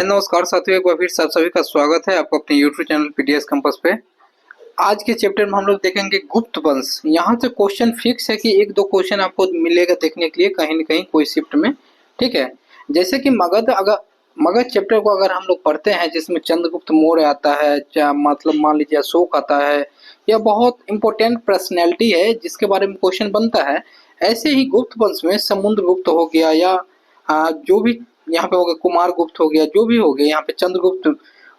नमस्कार साथियों, एक बार फिर आप सभी का स्वागत है आपको अपने YouTube चैनल पीडीएस कैंपस पे। आज के चैप्टर में हम लोग देखेंगे गुप्त वंश। यहाँ से क्वेश्चन फिक्स है कि एक दो क्वेश्चन आपको मिलेगा देखने के लिए कहीं न कहीं कोई शिफ्ट में। ठीक है, जैसे कि मगध चैप्टर को अगर हम लोग पढ़ते हैं जिसमें चंद्रगुप्त मौर्य आता है, मतलब मान लीजिए अशोक आता है, या बहुत इंपॉर्टेंट पर्सनैलिटी है जिसके बारे में क्वेश्चन बनता है। ऐसे ही गुप्त वंश में समुद्रगुप्त हो गया या जो भी यहाँ पे हो गया, कुमार गुप्त हो गया, जो भी हो गया, यहाँ पे चंद्रगुप्त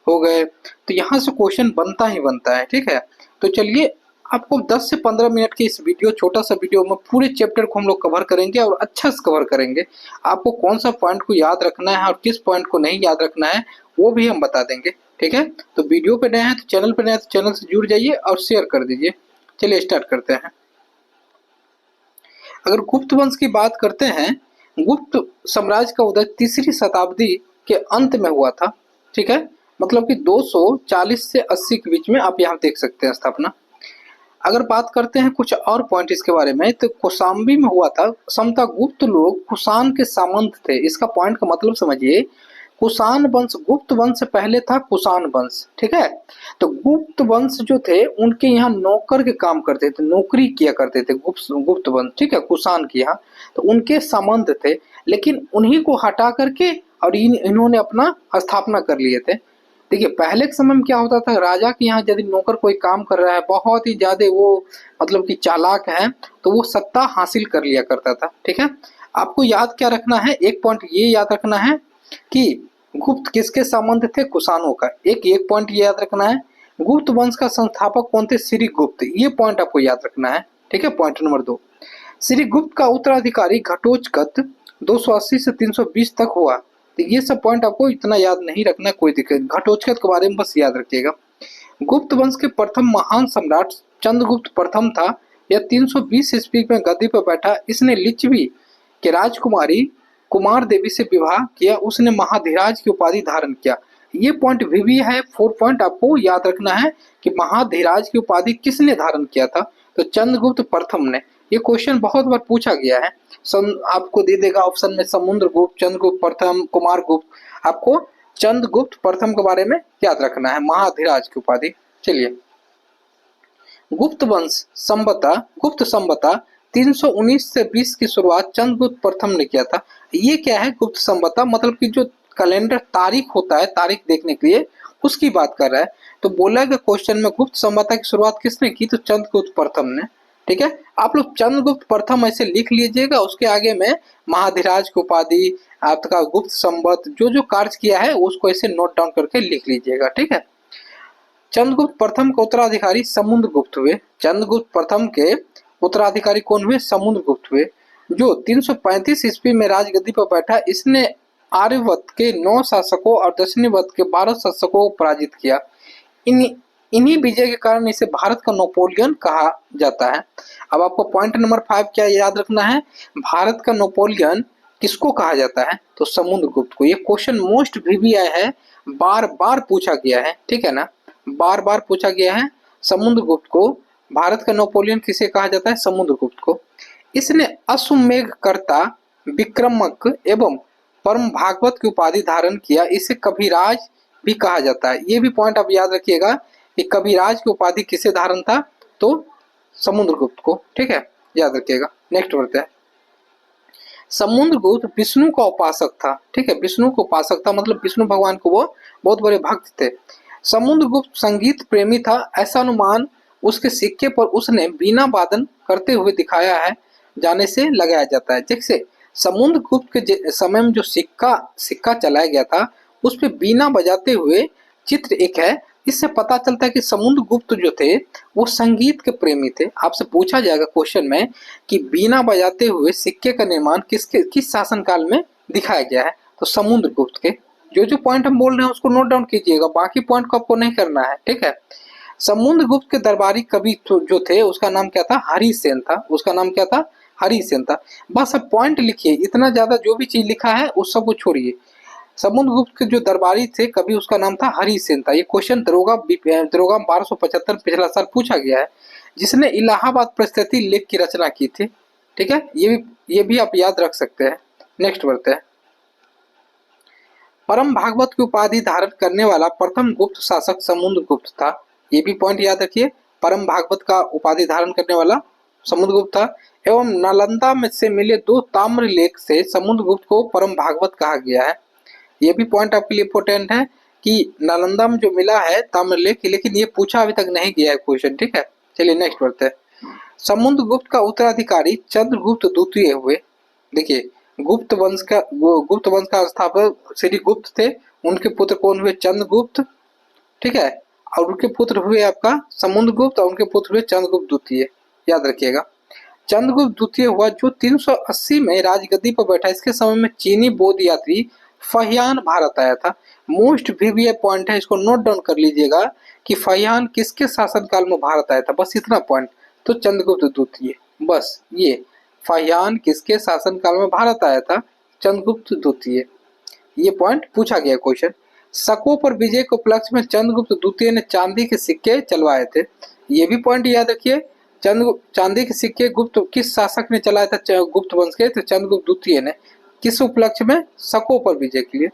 हो गए, तो यहाँ से क्वेश्चन बनता ही बनता है। ठीक है, तो चलिए आपको 10 से 15 मिनट की इस वीडियो, छोटा सा वीडियो में पूरे चैप्टर को हम लोग कवर करेंगे और अच्छा से कवर करेंगे। आपको कौन सा पॉइंट को याद रखना है और किस पॉइंट को नहीं याद रखना है वो भी हम बता देंगे। ठीक है, तो वीडियो पे नए हैं तो चैनल पे नए हैं तो चैनल से जुड़ जाइए और शेयर कर दीजिए। चलिए स्टार्ट करते हैं। अगर गुप्त वंश की बात करते हैं, गुप्त साम्राज्य का उदय तीसरी शताब्दी के अंत में हुआ था। ठीक है, मतलब कि 240 से 80 के बीच में आप यहाँ देख सकते हैं स्थापना। अगर बात करते हैं कुछ और पॉइंट इसके बारे में, तो कौशाम्बी में हुआ था। समता गुप्त लोग कुषाण के सामंत थे। इसका पॉइंट का मतलब समझिए, कुषाण वंश, गुप्त वंश से पहले था कुषाण वंश। ठीक है, तो गुप्त वंश जो थे उनके यहाँ नौकर के काम करते थे, नौकरी किया करते थे गुप्त वंश। ठीक है, कुषाण के यहाँ तो उनके संबंध थे, लेकिन उन्हीं को हटा करके और इन्होंने अपना स्थापना कर लिए थे। देखिए पहले के समय में क्या होता था, राजा के यहाँ यदि नौकर कोई काम कर रहा है, बहुत ही ज्यादा वो मतलब कि चालाक है, तो वो सत्ता हासिल कर लिया करता था। ठीक है, आपको याद क्या रखना है, एक पॉइंट ये याद रखना है कि गुप्त किसके संबंध थे, कुषाणों का। एक पॉइंट ये याद रखना है, गुप्त वंश का संस्थापक कौन थे, श्री गुप्त। ये पॉइंट आपको याद रखना है। ठीक है, पॉइंट नंबर 2, श्री गुप्त का उत्तराधिकारी घटोत्कच 280 से 320 तक हुआ। तो ये सब पॉइंट आपको इतना याद नहीं रखना, कोई दिक्कत। घटोत्कच के बारे में बस याद रखिएगा। गुप्त वंश के प्रथम महान सम्राट चंद्रगुप्त प्रथम था। यह 320 ईस्वी में गद्दी पर बैठा। इसने लिच्छवी के राजकुमारी कुमार देवी से विवाह किया। उसने महाधिराज की उपाधि धारण किया। ये पॉइंट भी है। 4 पॉइंट आपको याद रखना है कि महाधिराज की उपाधि किसने धारण किया था, तो चंद्रगुप्त प्रथम ने। ये क्वेश्चन बहुत बार पूछा गया है। आपको दे देगा ऑप्शन में समुद्रगुप्त, चंद्रगुप्त प्रथम, कुमार गुप्त। आपको चंद्रगुप्त प्रथम के बारे में याद रखना है, महाधिराज की उपाधि। चलिए, गुप्त वंश गुप्त संवता 319 से 20 की शुरुआत चंद्रगुप्त प्रथम ने किया था। ये क्या है गुप्त संवता, मतलब कि जो कैलेंडर तारीख होता है, तारीख देखने के लिए, उसकी बात कर रहा है। तो बोला गया क्वेश्चन में गुप्त संवता की शुरुआत किसने की, तो चंद्रगुप्त प्रथम ने। ठीक है, आप लोग चंद्रगुप्त प्रथम ऐसे लिख लीजिएगा, उसके आगे में महाधिराज की उपाधि, आपका गुप्त संवत, जो जो कार्य किया है उसको ऐसे नोट डाउन करके लिख लीजिएगा। ठीक है, चंद्रगुप्त प्रथम के उत्तराधिकारी समुद्रगुप्त हुए। चंद्रगुप्त प्रथम के उत्तराधिकारी कौन हुए, समुद्रगुप्त हुए, जो 335 ईस्वी में राजगद्दी पर बैठा। इसने आर्यवत के 9 शासकों और दक्षिणवत के 12 शासकों को पराजित किया। इन्हीं विजय के कारण इसे भारत का नेपोलियन कहा जाता है। अब आपको पॉइंट नंबर 5 क्या याद रखना है, भारत का नेपोलियन किसको कहा जाता है, तो समुद्रगुप्त को। ये क्वेश्चन मोस्ट VVI है, बार बार पूछा गया है। ठीक है ना, बार बार पूछा गया है। समुद्रगुप्त को भारत का नेपोलियन किसे कहा जाता है, समुद्रगुप्त को। इसने अश्वमेधकर्ता, विक्रमक एवं परम भागवत की उपाधि धारण किया। इसे कविराज भी कहा जाता है। ये भी पॉइंट आप याद रखिएगा कि कविराज की उपाधि किसे धारण था, तो समुद्रगुप्त को। ठीक है, याद रखिएगा। नेक्स्ट बढ़ते हैं। समुद्रगुप्त विष्णु का उपासक था। ठीक है, विष्णु का उपासक था, मतलब विष्णु भगवान को वो बहुत बड़े भक्त थे। समुद्रगुप्त संगीत प्रेमी था। ऐसा अनुमान उसके सिक्के पर उसने बीना वादन करते हुए दिखाया है जाने से लगाया जाता है। जैसे समुद्रगुप्त के समय में जो सिक्का चलाया गया था, उस पे बीना बजाते हुए चित्र एक है। इससे पता चलता है कि समुद्रगुप्त जो थे वो संगीत के प्रेमी थे। आपसे पूछा जाएगा क्वेश्चन में कि बीना बजाते हुए सिक्के का निर्माण किस शासनकाल में दिखाया गया है, तो समुद्रगुप्त के। जो पॉइंट हम बोल रहे हैं उसको नोट डाउन कीजिएगा, बाकी पॉइंट को आपको नहीं करना है। ठीक है, समुद्रगुप्त के दरबारी कवि जो थे उसका नाम क्या था, हरिसेन था। उसका नाम क्या था, हरिसेन था। बस अब पॉइंट लिखिए, इतना ज्यादा जो भी चीज लिखा है उस सब को छोड़िए। समुद्रगुप्त के जो दरबारी थे कवि, उसका नाम था हरिसेन था। ये क्वेश्चन दरोगा 1275 पिछला साल पूछा गया है, जिसने इलाहाबाद परिस्थिति लेख की रचना की थी। ठीक है, ये भी आप याद रख सकते हैं। नेक्स्ट बढ़ते हैं। परम भागवत की उपाधि धारण करने वाला प्रथम गुप्त शासक समुद्रगुप्त था। ये भी पॉइंट याद रखिए, परम भागवत का उपाधि धारण करने वाला समुद्रगुप्त था। एवं नालंदा में से मिले 2 ताम्र लेख से समुद्रगुप्त को परम भागवत कहा गया है। ये भी पॉइंट आपके लिए इंपॉर्टेंट है कि नालंदा में जो मिला है ताम्रलेख, लेकिन ये पूछा अभी तक नहीं गया है क्वेश्चन, ठीक है। चलिए नेक्स्ट बढ़ते हैं। समुद्रगुप्त का उत्तराधिकारी चंद्रगुप्त द्वितीय हुए। देखिए गुप्त वंश का स्थापक श्री गुप्त थे, उनके पुत्र कौन हुए? चंद्रगुप्त, ठीक है। और उनके पुत्र हुए आपका समुद्रगुप्त और उनके पुत्र हुए चंद्रगुप्त द्वितीय, याद रखिएगा। चंद्रगुप्त द्वितीय हुआ जो 380 में राजगद्दी पर बैठा। इसके समय में चीनी बौद्ध यात्री फहियान भारत आया था। मोस्ट वीवीआई पॉइंट है, इसको नोट डाउन कर लीजिएगा कि फहियान किसके शासनकाल में भारत आया था, बस इतना पॉइंट। तो चंद्रगुप्त द्वितीय, बस ये फहियान किसके शासनकाल में भारत आया था? चंद्रगुप्त द्वितीय, ये पॉइंट पूछा गया क्वेश्चन। शकों पर विजय के उपलक्ष्य में चंद्रगुप्त द्वितीय ने चांदी के सिक्के चलवाए थे। ये भी पॉइंट याद रखिए, चांदी के सिक्के गुप्त किस शासक ने चलाया था गुप्त वंश के? तो चंद्रगुप्त द्वितीय ने। किस उपलक्ष्य में? शकों पर विजय के लिए।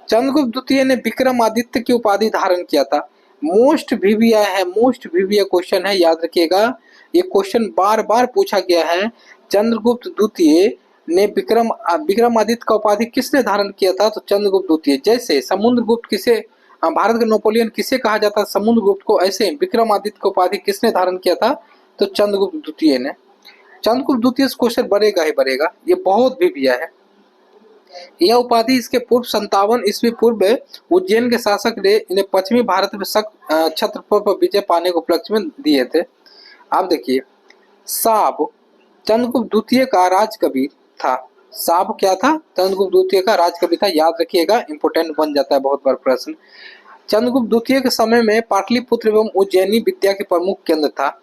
चंद्रगुप्त द्वितीय ने विक्रमादित्य की उपाधि धारण किया था। मोस्ट वीवीआई है, मोस्ट वीवीआई क्वेश्चन है, याद रखिएगा। ये क्वेश्चन बार बार पूछा गया है। चंद्रगुप्त द्वितीय ने विक्रमादित्य का उपाधि किसने धारण किया था? तो चंद्रगुप्त द्वितीय। जैसे समुद्रगुप्त किसे, भारत का नेपोलियन किसे कहा जाता है? समुद्रगुप्त को। ऐसे विक्रमादित्य का उपाधि किसने धारण किया था? तो चंद्रगुप्त द्वितीय ने। चंद्रगुप्त द्वितीय से क्वेश्चन बढ़ेगा ही बढ़ेगा, ये बहुत वीवीआई है। यह उपाधि इसके पूर्व 57 ईस्वी पूर्व उज्जैन के शासक ने इन्हें पश्चिमी भारत में छत्र पर विजय पाने के उपलक्ष्य में दिए थे। आप देखिए, साब चंद्रगुप्त द्वितीय का राजकवि था। साब क्या था? चंद्रगुप्त द्वितीय का राजकवि था, याद रखिएगा, इंपोर्टेंट बन जाता है बहुत बार प्रश्न। चंद्रगुप्त द्वितीय के समय में पाटलिपुत्र एवं उज्जैनी विद्या के प्रमुख केंद्र था।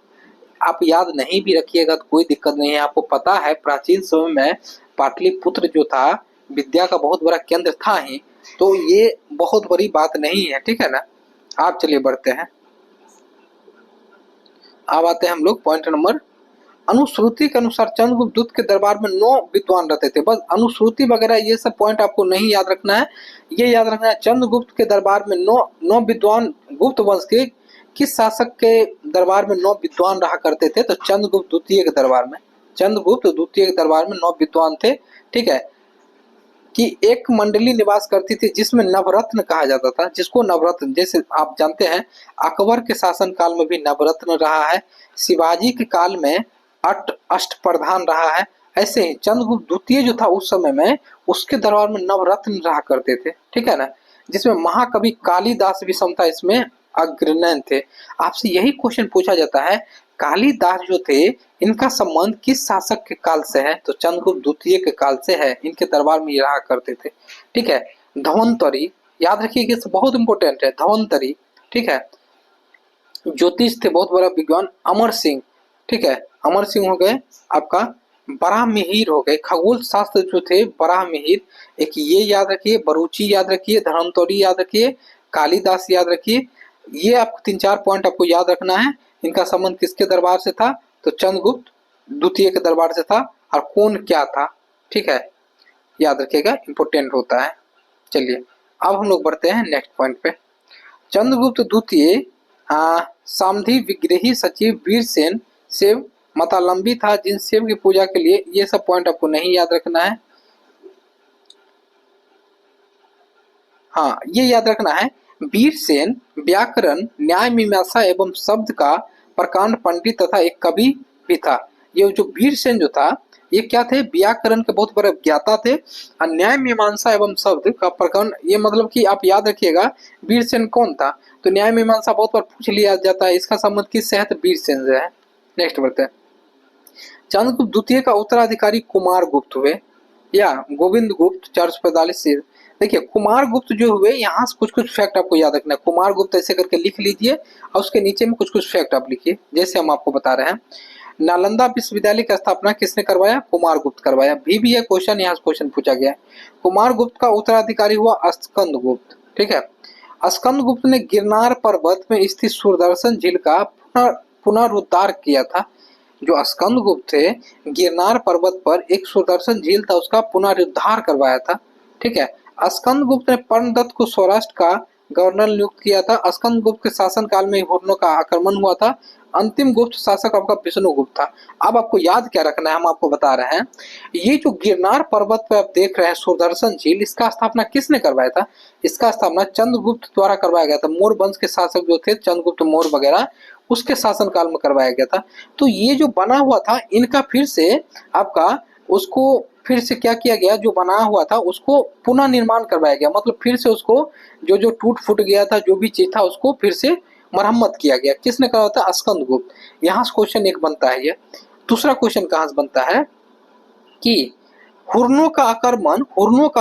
आप याद नहीं भी रखिएगा तो कोई दिक्कत नहीं है, आपको पता है प्राचीन समय में पाटलिपुत्र जो था विद्या का बहुत बड़ा केंद्र था ही, तो ये बहुत बड़ी बात नहीं है, ठीक है ना। आप चलिए बढ़ते हैं। अब आते हैं हम लोग पॉइंट नंबर। अनुश्रुति के अनुसार चंद्रगुप्त द्वितीय के दरबार में 9 विद्वान रहते थे। बस अनुश्रुति वगैरह ये सब पॉइंट आपको नहीं याद रखना है, ये याद रखना है चंद्रगुप्त के दरबार में 9 विद्वान। गुप्त वंश के किस शासक के दरबार में 9 विद्वान रहा करते थे? तो चंद्रगुप्त द्वितीय के दरबार में। चंद्रगुप्त द्वितीय के दरबार में 9 विद्वान थे, ठीक है। कि एक मंडली निवास करती थी जिसमें नवरत्न कहा जाता था, जिसको नवरत्न, जैसे आप जानते हैं अकबर के शासन काल में भी नवरत्न रहा है, शिवाजी के काल में अष्टप्रधान रहा है। ऐसे ही चंद्रगुप्त द्वितीय जो था उस समय में, उसके दरबार में नवरत्न रहा करते थे, ठीक है ना। जिसमें महाकवि कालिदास भी समता इसमें अग्रणी थे। आपसे यही क्वेश्चन पूछा जाता है, कालिदास जो थे इनका संबंध किस शासक के काल से है? तो चंद्रगुप्त द्वितीय के काल से है, इनके दरबार में ये रहा करते थे, ठीक है। धन्वंतरी, याद रखिए बहुत इंपॉर्टेंट है, धन्वंतरी, ठीक है। ज्योतिष थे, बहुत बड़ा विद्वान। अमर सिंह, ठीक है, अमर सिंह हो गए आपका। बराहमिहिर हो गए, खगोल शास्त्र जो थे बराहमिहिर। एक ये याद रखिए, बरूची याद रखिए, धन्वंतरी याद रखिए, कालिदास याद रखिए। ये आपको 3-4 पॉइंट आपको याद रखना है। इनका संबंध किसके दरबार से था? तो चंद्रगुप्त द्वितीय के दरबार से था। और कौन क्या था, ठीक है, याद रखिएगा, इंपोर्टेंट होता है। चलिए अब हम लोग बढ़ते हैं नेक्स्ट पॉइंट पे। चंद्रगुप्त द्वितीय सामधी विग्रही सचिव वीरसेन शिव मतालंबी था, जिन शिव की पूजा के लिए, ये सब पॉइंट आपको नहीं याद रखना है। हाँ, ये याद रखना है, वीरसेन व्याकरण, न्याय मीमांसा एवं शब्द का प्रकांड पंडित तथा एक कवि भी था। ये जो वीरसेन जो था, ये क्या थे? व्याकरण के बहुत बड़े ज्ञाता थे। और न्याय मीमांसा एवं शब्द का प्रकांड, ये मतलब कि आप याद रखिएगा वीरसेन कौन था। तो न्याय मीमांसा बहुत बार पूछ लिया जाता है, इसका संबंध किससे है? तो वीरसेन से है। नेक्स्ट बढ़ते हैं। चंद्रगुप्त द्वितीय का उत्तराधिकारी कुमार गुप्त हुए या गोविंद गुप्त 445 से। देखिए कुमार गुप्त जो हुए, यहाँ से कुछ कुछ फैक्ट आपको याद रखना है। कुमार गुप्त ऐसे करके लिख लीजिए और उसके नीचे में कुछ कुछ फैक्ट आप लिखिए, जैसे हम आपको बता रहे हैं। नालंदा विश्वविद्यालय की स्थापना किसने करवाया? कुमार गुप्त करवाया। भी है क्वेश्चन, यहाँ से क्वेश्चन पूछा गया है। कुमार गुप्त का उत्तराधिकारी हुआ स्कंद गुप्त, ठीक है। स्कंद गुप्त ने गिरनार पर्वत में स्थित सुदर्शन झील का पुनरुद्धार किया था। जो स्कंद गुप्त थे, गिरनार पर्वत पर एक सुदर्शन झील था, उसका पुनरुद्धार करवाया था, ठीक है। स्कंदगुप्त ने पर्णदत्त को सौराष्ट्र का गवर्नर नियुक्त किया था। स्कंदगुप्त के शासनकाल में हुर्नों का आक्रमण हुआ था। अंतिम गुप्त शासक आपका विष्णुगुप्त था। अब आपको याद क्या रखना है, हम आपको बता रहे हैं। ये जो गिरनार पर्वत पर आप देख रहे हैं सुदर्शन झील, इसका स्थापना किसने करवाया था? इसका स्थापना चंद्रगुप्त द्वारा करवाया गया था। मौर्य वंश के शासक जो थे चंद्रगुप्त मौर्य वगैरह, उसके शासनकाल में करवाया गया था। तो ये जो बना हुआ था इनका फिर से आपका उसको फिर से क्या किया गया, जो बना हुआ था उसको पुनः निर्माण करवाया गया। मतलब फिर से उसको जो जो टूट फूट गया था, जो भी चीज था, उसको फिर से मरम्मत किया गया। किसने करा था? स्कंदगुप्त। यहाँ से क्वेश्चन एक बनता है ये। दूसरा क्वेश्चन कहाँ से बनता है कि हुर्नों का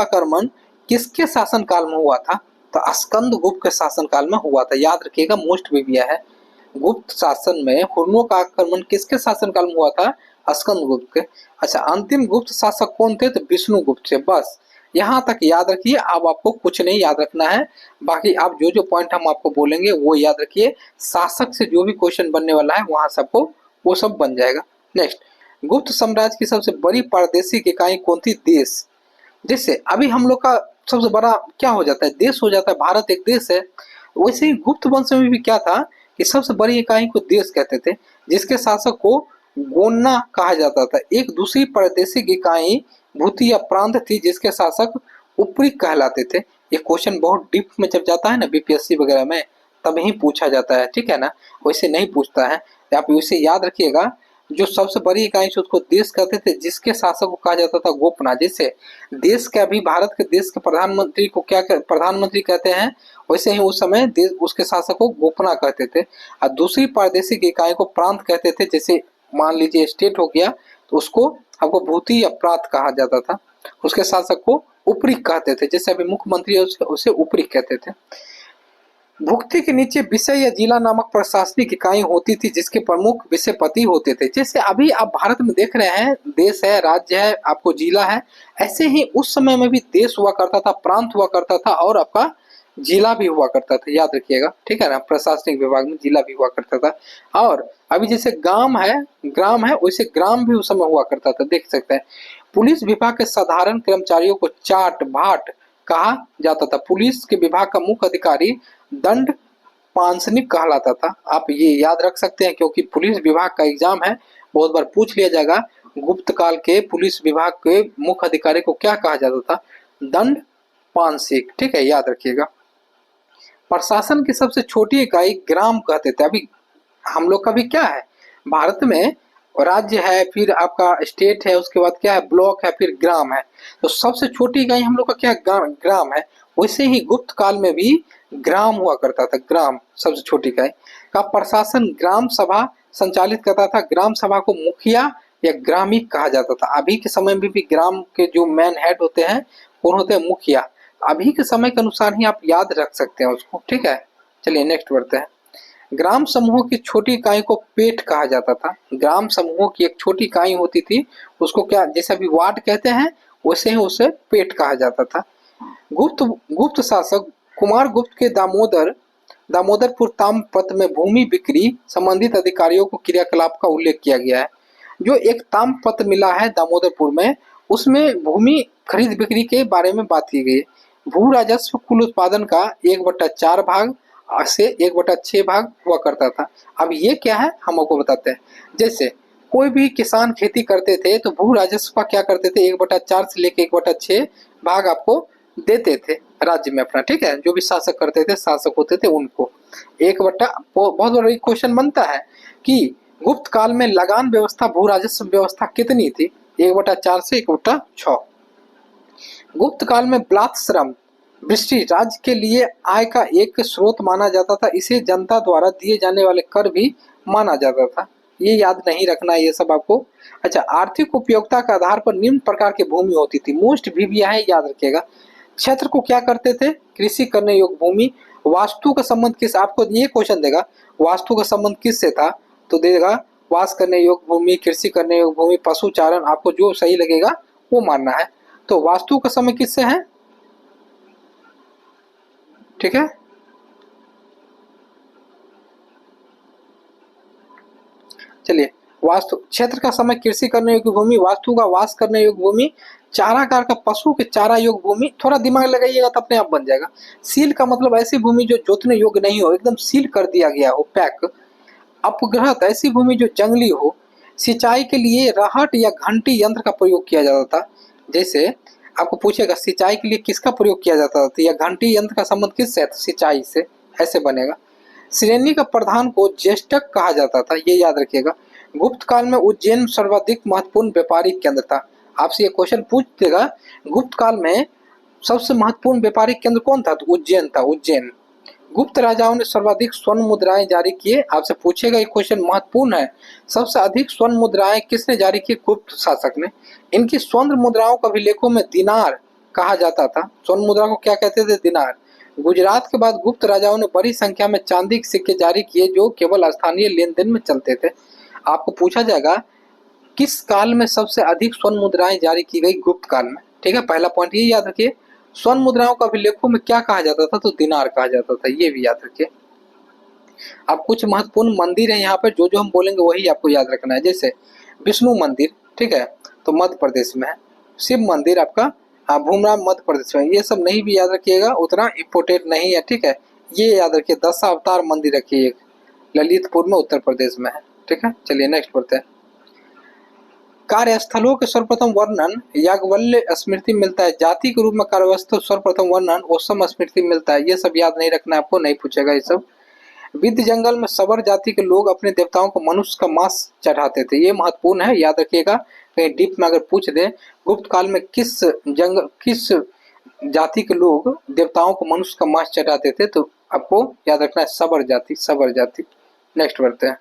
आक्रमण किसके शासनकाल में हुआ था? तो स्कंदगुप्त के शासनकाल में हुआ था। याद रखिएगा, मोस्ट भी है। गुप्त शासन में हुर्नों का आक्रमण किसके शासनकाल में हुआ था? स्कंदगुप्त के। अच्छा, अंतिम गुप्त शासक कौन थे? तो विष्णुगुप्त थे। बस यहाँ तक याद रखिए। अब आपको कुछ नहीं याद रखना है, बाकी आप जो जो पॉइंट हम आपको बोलेंगे वो याद रखिए। शासक से जो भी क्वेश्चन बनने वाला है वहां सबको वो सब बन जाएगा। नेक्स्ट, गुप्त साम्राज्य की सबसे बड़ी प्रादेशिक इकाई कौन थी? देश। जैसे अभी हम लोग का सबसे बड़ा क्या हो जाता है? देश हो जाता है। भारत एक देश है। वैसे ही गुप्त वंश में भी क्या था कि सबसे बड़ी इकाई को देश कहते थे, जिसके शासक को गोन्ना कहा जाता था। एक दूसरी प्रादेशिक इकाई भूति या प्रांत थी, जिसके शासक उपरी कहलाते थे। ये क्वेश्चन बहुत डीप में जब जाता है ना बीपीएससी वगैरह में, तब ही पूछा जाता है, ठीक है ना, वैसे नहीं पूछता है। आप इसे याद रखिएगा। जो सबसे बड़ी इकाई थी उसको देश कहते थे, जिसके शासक को कहा जाता था गोपना। जैसे देश के अभी भारत के देश के प्रधानमंत्री को प्रधानमंत्री कहते हैं, वैसे ही उस समय देश उसके शासक को गोपना कहते थे। और दूसरी प्रादेशिक इकाई को प्रांत कहते थे। जैसे मान लीजिए स्टेट हो गया तो उसको आपको भूति या प्रांत कहा जाता था। उसके शासक को उपरी कहते थे। जैसे अभी मुख्यमंत्री है उसे उपरी कहते थे। भुक्ति के नीचे विषय या जिला नामक प्रशासनिक इकाई होती थी, जिसके प्रमुख विषयपति होते थे। जैसे अभी आप भारत में देख रहे हैं, देश है, राज्य है, आपको जिला है। ऐसे ही उस समय में भी देश हुआ करता था, प्रांत हुआ करता था, और आपका जिला भी हुआ करता था। याद रखिएगा, ठीक है ना। प्रशासनिक विभाग में जिला भी हुआ करता था। और अभी जैसे ग्राम है वैसे ग्राम भी उस समय हुआ करता था, देख सकते हैं। पुलिस विभाग के साधारण कर्मचारियों को चाट भाट कहा जाता था। पुलिस के विभाग का मुख्य अधिकारी दंड पांसनिक कहलाता था। आप ये याद रख सकते हैं, क्योंकि पुलिस विभाग का एग्जाम है, बहुत बार पूछ लिया जाएगा। गुप्त काल के पुलिस विभाग के मुख्य अधिकारी को क्या कहा जाता था? दंड पांसिक, ठीक है, याद रखिएगा। प्रशासन की सबसे छोटी इकाई ग्राम कहते थे। अभी हम लोग का भी क्या है, भारत में राज्य है, फिर आपका स्टेट है, उसके बाद क्या है, ब्लॉक है, फिर ग्राम है। तो सबसे छोटी इकाई हम लोग का क्या ग्राम है। वैसे ही गुप्त काल में भी ग्राम हुआ करता था। ग्राम सबसे छोटी इकाई का प्रशासन ग्राम सभा संचालित करता था। ग्राम सभा को मुखिया या ग्रामीण कहा जाता था। अभी के समय में भी ग्राम के जो मैन हेड होते हैं कौन होते हैं? मुखिया। अभी के समय के अनुसार ही आप याद रख सकते हैं उसको, ठीक है। चलिए नेक्स्ट बढ़ते हैं। ग्राम समूह की छोटी इकाई को पेट कहा जाता था। ग्राम समूह की एक छोटी इकाई होती थी, उसको क्या, जैसे अभी वार्ड कहते हैं, वैसे ही उसे पेट कहा जाता था। गुप्त गुप्त शासक कुमार गुप्त के दामोदरपुर ताम्रपत्र में भूमि बिक्री संबंधित अधिकारियों को क्रियाकलाप का उल्लेख किया गया है। जो एक ताम्रपत्र मिला है दामोदरपुर में, उसमें भूमि खरीद बिक्री के बारे में बात की गई। भू राजस्व कुल उत्पादन का 1/4 भाग से 1/6 भाग हुआ करता था। अब ये क्या है हम आपको बताते हैं। जैसे कोई भी किसान खेती करते थे तो भू राजस्व का क्या करते थे, 1/4 से लेके 1/6 भाग आपको देते थे राज्य में अपना, ठीक है। जो भी शासक करते थे, शासक होते थे, उनको बहुत बड़ा क्वेश्चन बनता है कि गुप्त काल में लगान व्यवस्था, भू राजस्व व्यवस्था कितनी थी? 1/4 से 1/6। गुप्त काल में ब्लात श्रम ब्रिटिश राज्य के लिए आय का एक स्रोत माना जाता था। इसे जनता द्वारा दिए जाने वाले कर भी माना जाता था। ये याद नहीं रखना ये सब आपको। अच्छा, आर्थिक उपयोगिता के आधार पर निम्न प्रकार की भूमि होती थी। मोस्ट भी है, याद रखिएगा। क्षेत्र को क्या करते थे? कृषि करने योग्य भूमि। वास्तु का संबंध किस, आपको ये क्वेश्चन देगा वास्तु का संबंध किससे था, तो देगा वास करने योग्य भूमि, कृषि करने योग्य भूमि, पशुचारण, आपको जो सही लगेगा वो मानना है। तो वास्तु का समय किससे है, ठीक है। चलिए, वास्तु क्षेत्र का समय कृषि करने योग्य भूमि, वास्तु का वास करने योग्य भूमि, चारागार का पशु के चारा योग्य भूमि, थोड़ा दिमाग लगाइएगा तो अपने आप बन जाएगा। सील का मतलब ऐसी भूमि जो जोतने योग्य नहीं हो, एकदम सील कर दिया गया हो, पैक। अपघृत ऐसी भूमि जो जंगली हो। सिंचाई के लिए राहट या घंटी यंत्र का प्रयोग किया जाता था। जैसे आपको पूछेगा सिंचाई के लिए किसका प्रयोग किया जाता था, या घंटी यंत्र का संबंध किससे, सिंचाई से, ऐसे बनेगा। श्रेणी का प्रधान को ज्येष्ठक कहा जाता था, ये याद रखिएगा। गुप्त काल में उज्जैन सर्वाधिक महत्वपूर्ण व्यापारिक केंद्र था। आपसे ये क्वेश्चन पूछ देगा, गुप्त काल में सबसे महत्वपूर्ण व्यापारिक केंद्र कौन था, तो उज्जैन था, उज्जैन। गुप्त राजाओं ने सर्वाधिक स्वर्ण मुद्राएं जारी किए। आपसे पूछेगा ये क्वेश्चन महत्वपूर्ण है, सबसे अधिक स्वर्ण मुद्राएं किसने जारी की, गुप्त शासक ने। इनकी स्वर्ण मुद्राओं को अभिलेखों में दिनार कहा जाता था। स्वर्ण मुद्रा को क्या कहते थे, दिनार। गुजरात के बाद गुप्त राजाओं ने बड़ी संख्या में चांदी के सिक्के जारी किए जो केवल स्थानीय लेन देन में चलते थे। आपको पूछा जाएगा किस काल में सबसे अधिक स्वर्ण मुद्राएं जारी की गई, गुप्त काल में। ठीक है, पहला पॉइंट ये याद रखिए। स्वर्ण मुद्राओं का अभिलेखों में क्या कहा जाता था, तो दिनार कहा जाता था, ये भी याद रखिए। अब कुछ महत्वपूर्ण मंदिर है यहाँ पर, जो जो हम बोलेंगे वही आपको याद रखना है। जैसे विष्णु मंदिर, ठीक है, तो मध्य प्रदेश में है। शिव मंदिर आपका भूमराम मध्य प्रदेश में। ये सब नहीं भी याद रखिएगा, उतना इम्पोर्टेंट नहीं है, ठीक है। ये याद रखिए, दशावतार मंदिर रखिए, ललितपुर में उत्तर प्रदेश में है। ठीक है, चलिए नेक्स्ट पढ़ते हैं। कार्यस्थलों के सर्वप्रथम वर्णन याज्ञवल्क्य स्मृति मिलता है। जाति के रूप में कार्यस्थल सर्वप्रथम वर्णन ओसम स्मृति मिलता है। ये सब याद नहीं रखना, आपको नहीं पूछेगा ये सब। विद्य जंगल में सबर जाति के लोग अपने देवताओं को मनुष्य का मांस चढ़ाते थे, ये महत्वपूर्ण है, याद रखिएगा। कहीं डीप में अगर पूछ दे गुप्त काल में किस जाति के लोग देवताओं को मनुष्य का मांस चढ़ाते थे, तो आपको याद रखना है सबर जाति, सबर जाति। नेक्स्ट बढ़ते हैं।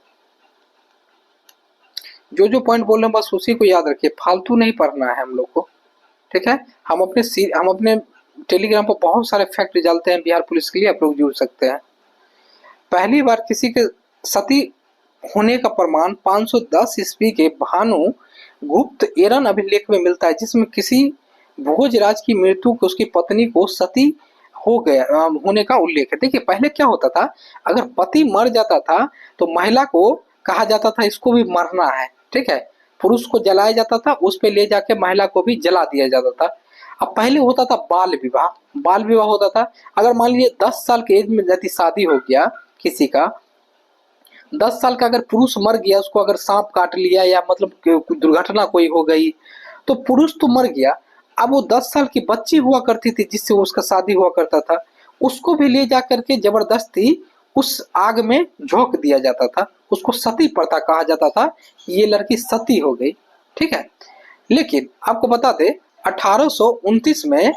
जो जो पॉइंट बोल रहे हैं बस उसी को याद रखिए, फालतू नहीं पढ़ना है हम लोग को। ठीक है, हम अपने टेलीग्राम पर बहुत सारे फैक्ट डालते हैं बिहार पुलिस के लिए, आप लोग जुड़ सकते हैं। पहली बार किसी के सती होने का प्रमाण 510 ईस्वी के भानु गुप्त एरन अभिलेख में मिलता है, जिसमें किसी भोजराज की मृत्यु को उसकी पत्नी को सती हो गया होने का उल्लेख है। देखिए पहले क्या होता था, अगर पति मर जाता था तो महिला को कहा जाता था इसको भी मरना है, ठीक है। पुरुष को जलाया जाता था, उस पे ले जाके महिला को भी जला दिया जाता था। अब पहले होता था बाल विवाह, बाल विवाह होता था। अगर मान लीजिए 10 साल के एज में यदि शादी हो गया किसी का, 10 साल का अगर पुरुष मर गया, उसको अगर सांप काट लिया या मतलब दुर्घटना कोई हो गई, तो पुरुष तो मर गया। अब वो 10 साल की बच्ची हुआ करती थी जिससे उसका शादी हुआ करता था, उसको भी ले जा करके जबरदस्ती उस आग में झोंक दिया जाता था, उसको सती प्रथा कहा जाता था। ये लड़की सती हो गई, ठीक है। लेकिन आपको बता दें 1829 में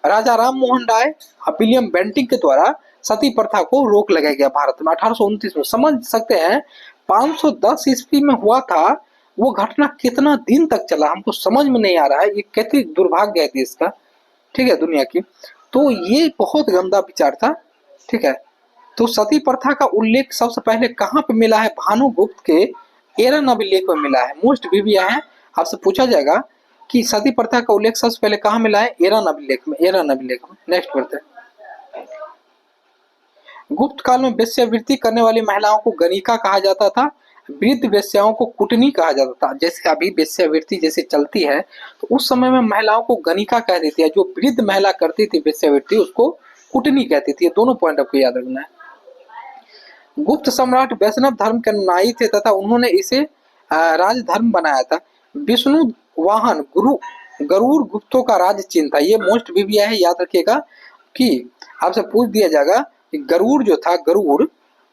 राजा राम मोहन राय विलियम बेंटिंग के द्वारा सती प्रथा को रोक लगाया गया भारत में 1829 में। समझ सकते हैं 510 ईस्वी में हुआ था, वो घटना कितना दिन तक चला हमको समझ में नहीं आ रहा है। ये कितनी दुर्भाग्य है देश का, ठीक है, दुनिया की। तो ये बहुत गंदा विचार था, ठीक है। तो सती प्रथा का उल्लेख सबसे पहले कहाँ पे मिला है, भानुगुप्त के एरन अभिलेख में मिला है। मोस्ट विविया है, आपसे पूछा जाएगा कि सती प्रथा का उल्लेख सबसे पहले कहाँ मिला है, एरन अभिलेख में, एरन अभिलेख में। नेक्स्ट बढ़ते हैं। गुप्त काल में वेश्यावृत्ति करने वाली महिलाओं को गणिका कहा जाता था, वृद्ध वेश्याओं को कुटनी कहा जाता था। जैसे अभी वेश्यावृत्ति जैसे चलती है, तो उस समय में महिलाओं को गणिका कह देती है, जो वृद्ध महिला करती थी वेश्यावृत्ति उसको कुटनी कहती थी। ये दोनों पॉइंट आपको याद रखना है। गुप्त सम्राट वैष्णव धर्म के अनुयायी थे तथा उन्होंने इसे राजधर्म बनाया था। विष्णु वाहन गरुड़ गुप्तों का राज चिन्ह था। ये मोस्ट विविया है, याद रखिएगा कि आपसे पूछ दिया जाएगा कि गरुड़ जो था, गरुड़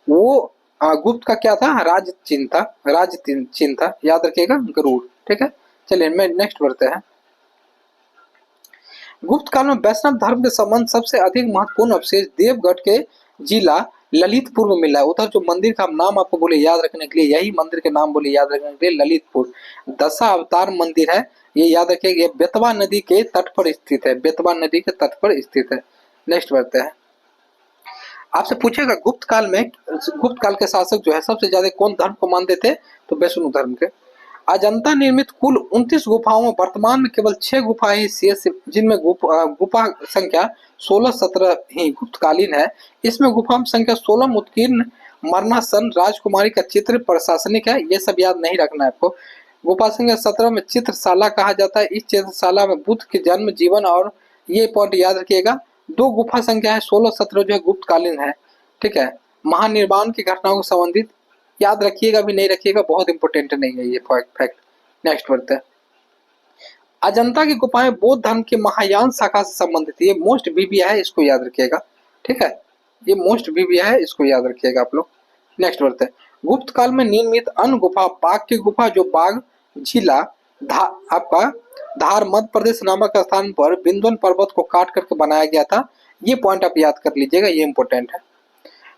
वो गुप्त का क्या था, राज चिन्ह था, राज चिन्ह था, याद रखिएगा गरुड़, ठीक है। चलिए मैं नेक्स्ट बढ़ते हैं। गुप्त काल में वैष्णव धर्म के संबंध सबसे अधिक महत्वपूर्ण अवशेष देवगढ़ के जिला ललितपुर में मिला है। उधर जो मंदिर का नाम आपको बोले याद रखने के लिए, यही मंदिर के नाम बोले याद रखने के लिए, ललितपुर। दशावतार मंदिर है, ये याद रखिए। ये बेतवा नदी के तट पर स्थित है, बेतवा नदी के तट पर स्थित है। नेक्स्ट बढ़ते हैं। आपसे पूछेगा गुप्त काल के शासक जो है सबसे ज्यादा कौन धर्म को मानते थे, तो वैष्णव धर्म के। अजंता निर्मित कुल 29 गुफाओं में वर्तमान में केवल 6 गुफाएं ही शेष, जिनमें गुफा संख्या 16-17 ही गुप्तकालीन है। इसमें गुफा संख्या 16 उत्कीर्ण मरणासन, राजकुमारी का चित्र, प्रशासनिक है, ये सब याद नहीं रखना है आपको। गुफा संख्या 17 में चित्रशाला कहा जाता है। इस चित्रशाला में बुद्ध के जन्म, जीवन और ये पॉइंट याद रखिएगा। दो गुफा संख्या है 16 17 जो है गुप्तकालीन है, ठीक है। महानिर्वाण की घटनाओं से संबंधित याद रखिएगा भी नहीं रखिएगा, बहुत इंपॉर्टेंट नहीं है ये फैक्ट। नेक्स्ट बढ़ते हैं। अजंता की गुफाएं बौद्ध धर्म के महायान शाखा से संबंधित, ये मोस्ट बीबीआई है, इसको याद रखिएगा, ठीक है। ये मोस्ट बीबीआई है, इसको याद रखिएगा आप लोग। नेक्स्ट बढ़ते हैं। गुप्त काल में निर्मित अन्य गुफा, बाघ की गुफा जो बाघ जिला आपका धार मध्य प्रदेश नामक स्थान पर बिंदुन पर्वत को काट करके बनाया गया था। ये पॉइंट आप याद कर लीजिएगा, ये इंपॉर्टेंट है।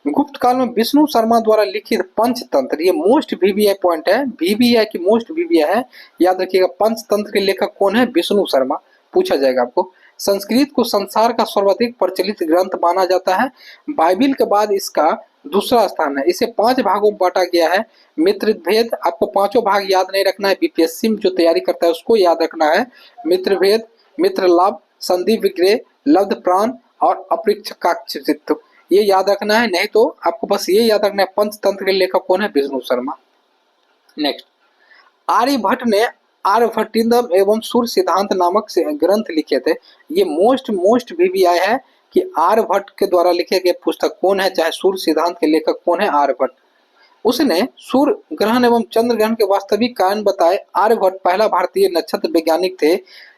गुप्त काल में विष्णु शर्मा द्वारा लिखित पंचतंत्र, ये मोस्ट वीवीआई पॉइंट है, वीवीआई की मोस्ट वीवीआई है, याद रखिएगा। पंचतंत्र के लेखक कौन है? विष्णु शर्मा, पूछा जाएगा आपको। संस्कृत को संसार का सर्वाधिक प्रचलित ग्रंथ माना जाता है। बाइबिल के बाद इसका दूसरा स्थान है। इसे 5 भागों में बांटा गया है। मित्र भेद, आपको पांचों भाग याद नहीं रखना है, बीपीएससी में जो तैयारी करता है उसको याद रखना है। मित्र भेद, मित्र लाभ, संधि विग्रह, लब्ध प्राण और अपरिक्षकाक्षित्व, ये याद रखना है। नहीं तो आपको बस ये याद रखना है पंचतंत्र के लेखक कौन है? विष्णु शर्मा। नेक्स्ट, आर्यभट्ट ने आर्यभट्टिनम एवं सूर्य सिद्धांत नामक ग्रंथ लिखे थे। ये मोस्ट वीवीआई है कि आर्यभट्ट के द्वारा लिखे गए पुस्तक कौन है, चाहे सूर्य सिद्धांत के लेखक कौन है? आर्यभट्ट। उसने सूर्य ग्रहण एवं चंद्र ग्रहण के वास्तविक कारण बताए। आर्यभट्ट पहला भारतीय नक्षत्र वैज्ञानिक थे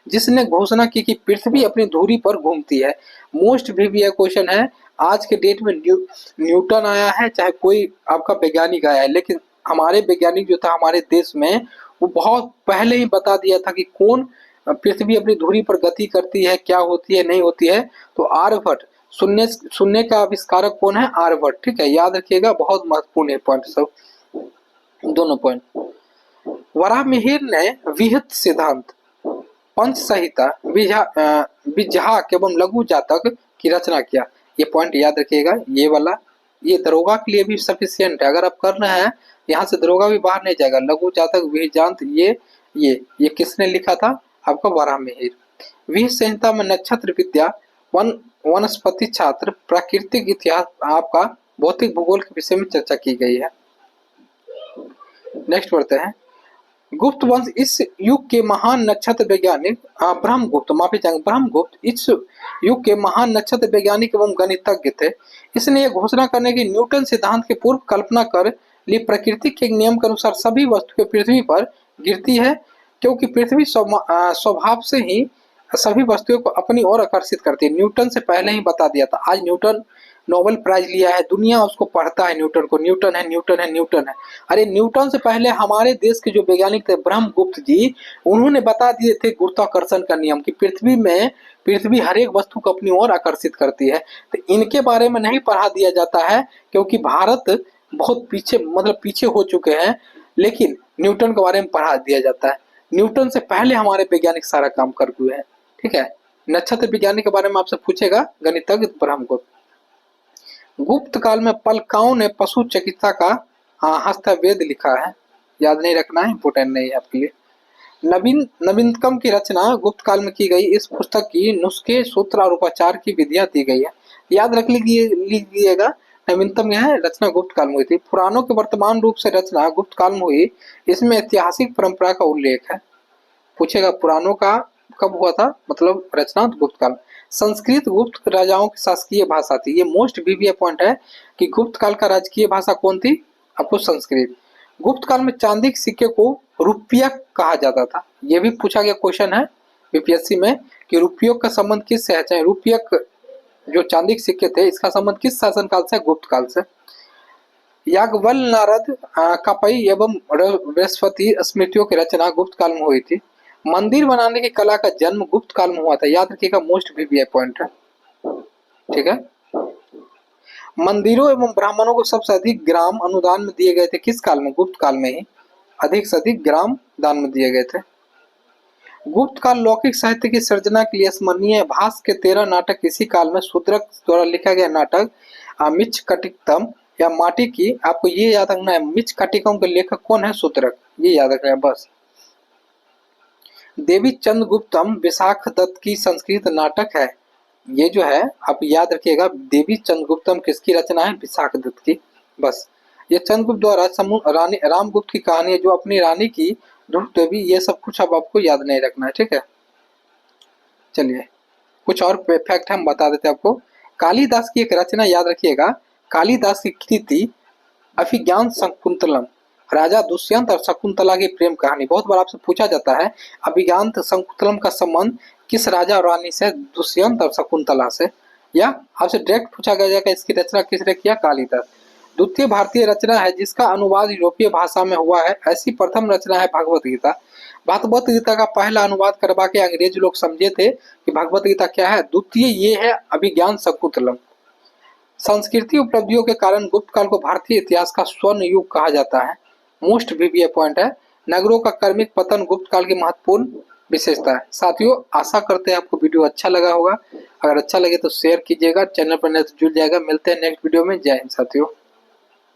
जिसने घोषणा की कि पृथ्वी अपनी धुरी पर घूमती है। मोस्ट वीवीआई क्वेश्चन है। आज के डेट में न्यूटन आया है, चाहे कोई आपका वैज्ञानिक आया है, लेकिन हमारे वैज्ञानिक जो था हमारे देश में, वो बहुत पहले ही बता दिया था कि कौन पृथ्वी अपनी धुरी पर गति करती है, क्या होती है, नहीं होती है। तो आर्यभट्ट, शून्य का आविष्कारक कौन है? आर्यभट्ट, ठीक है, याद रखिएगा, बहुत महत्वपूर्ण है पॉइंट सब, दोनों पॉइंट। वराहमिहिर ने विहित सिद्धांत, पंच संहिता, विजहाक एवं लघु जातक की रचना किया। ये पॉइंट याद रखिएगा, ये वाला, ये दरोगा के लिए भी सफिशियंट है। अगर आप कर रहे हैं यहाँ से दरोगा भी बाहर नहीं जाएगा। लघु जातक, विजांत, ये किसने लिखा था? आपका वराहमिहिर। विहित संहिता में नक्षत्र विद्या, वनस्पति छात्र, प्राकृतिक इतिहास, आपका भौतिक भूगोल के विषय में चर्चा की गई है। नेक्स्ट बढ़ते हैं। गुप्त वंश इस युग के महान नक्षत्र वैज्ञानिक, ब्रह्मगुप्त, माफी चाहेंगे, ब्रह्मगुप्त इस युग के महान नक्षत्र वैज्ञानिक एवं गणितज्ञ थे। इसने यह घोषणा करने की न्यूटन सिद्धांत की पूर्व कल्पना कर ली। प्रकृति के एक नियम के अनुसार सभी वस्तुएं पृथ्वी पर गिरती है, क्योंकि पृथ्वी स्वभाव से ही सभी वस्तुओं को अपनी ओर आकर्षित करती है। न्यूटन से पहले ही बता दिया था। आज न्यूटन नोबेल प्राइज लिया है, दुनिया उसको पढ़ता है न्यूटन को, न्यूटन है, न्यूटन है, न्यूटन है। अरे न्यूटन से पहले हमारे देश के जो वैज्ञानिक थे ब्रह्मगुप्त जी, उन्होंने बता दिए थे गुरुत्वाकर्षण का नियम कि पृथ्वी हर एक वस्तु को अपनी ओर आकर्षित करती है। तो इनके बारे में नहीं पढ़ा दिया जाता है क्योंकि भारत बहुत पीछे हो चुके हैं, लेकिन न्यूटन के बारे में पढ़ा दिया जाता है। न्यूटन से पहले हमारे वैज्ञानिक सारा काम कर हुए हैं, ठीक है। नक्षत्र विज्ञानी के बारे में आपसे पूछेगा गणितज्ञ ब्रह्मगुप्त। गुप्त काल में पलकाओं ने पशु चिकित्सा का हस्तवेद लिखा है, याद नहीं रखना है, इंपोर्टेंट नहीं है आपके लिए। नवीनतम की रचना गुप्त काल में की गई। इस पुस्तक की नुस्खे, सूत्र और उपचार की विधियां दी गई है, याद रख लीजिएगा। नवीनतम यह रचना गुप्त काल में हुई थी। पुराणों के वर्तमान रूप से रचना गुप्त काल में हुई। इसमें ऐतिहासिक परंपरा का उल्लेख है, पूछेगा पुराणों का कब हुआ था, मतलब रचना गुप्त काल। संस्कृत गुप्त राजाओं की शासकीय भाषा थी। ये मोस्ट वीवीआई पॉइंट है कि गुप्त काल का राजकीय भाषा कौन थी? आपको संस्कृत। गुप्त काल में चांदी के सिक्के को रुपया कहा जाता था। ये भी पूछा गया क्वेश्चन है बीपीएससी में कि रुपयों का संबंध किससे है, चाहे रुपया जो चांदी के सिक्के थे, इसका संबंध किस शासन काल से? गुप्त काल से। याज्ञवल्क्य, नारद, कपई एवं बृहस्पति स्मृतियों की रचना गुप्त काल में हुई थी। मंदिर बनाने की कला का जन्म गुप्त काल में हुआ था, याद रखिएगा, मोस्ट वीवीआई पॉइंट है, ठीक है। मंदिरों एवं ब्राह्मणों को सबसे अधिक ग्राम अनुदान में दिए गए थे, किस काल में? गुप्त काल में ही अधिक से अधिक ग्राम दान में दिए गए थे। गुप्त काल लौकिक साहित्य की सृजना के लिए स्मरणीय है। भास के 13 नाटक इसी काल में। शूद्रक द्वारा लिखा गया नाटक मृच्छकटिकम या माटी की, आपको ये याद रखना है, मृच्छकटिकम के लेखक कौन है? शूद्रक, ये याद रखना है बस। देवी चंद्रगुप्तम विशाख दत्त की संस्कृत नाटक है, ये जो है आप याद रखिएगा। देवी चंद्रगुप्तम किसकी रचना है? विशाख दत्त की, बस। ये चंद्रगुप्त द्वारा रानी रामगुप्त की कहानी है, जो अपनी रानी की दुष्टदेवी, ये सब कुछ अब आपको याद नहीं रखना है, ठीक है। चलिए कुछ और फैक्ट हम बता देते हैं आपको। कालिदास की एक रचना याद रखिएगा, कालिदास की कृति अभिज्ञान शकुंतलम, राजा दुष्यंत और शकुंतला की प्रेम कहानी। बहुत बार आपसे पूछा जाता है अभिज्ञान शकुंतलम का संबंध किस राजा और रानी से, दुष्यंत और शकुंतला से, या आपसे डायरेक्ट पूछा गया जाएगा इसकी रचना किसने किया, कालिदास। द्वितीय भारतीय रचना है जिसका अनुवाद यूरोपीय भाषा में हुआ है, ऐसी प्रथम रचना है भगवत गीता। भगवत गीता का पहला अनुवाद करवा के अंग्रेज लोग समझे थे कि भगवत गीता क्या है। द्वितीय ये है अभिज्ञान शकुंतलम। संस्कृति उपलब्धियों के कारण गुप्त काल को भारतीय इतिहास का स्वर्ण युग कहा जाता है। मोस्ट वीवीआई पॉइंट है, नगरों का क्रमिक पतन गुप्त काल की महत्वपूर्ण विशेषता है। साथियों आशा करते हैं आपको वीडियो अच्छा लगा होगा, अगर अच्छा लगे तो शेयर कीजिएगा, चैनल पर नए तो जुड़ जाएगा। मिलते हैं नेक्स्ट वीडियो में, जय हिंद साथियों।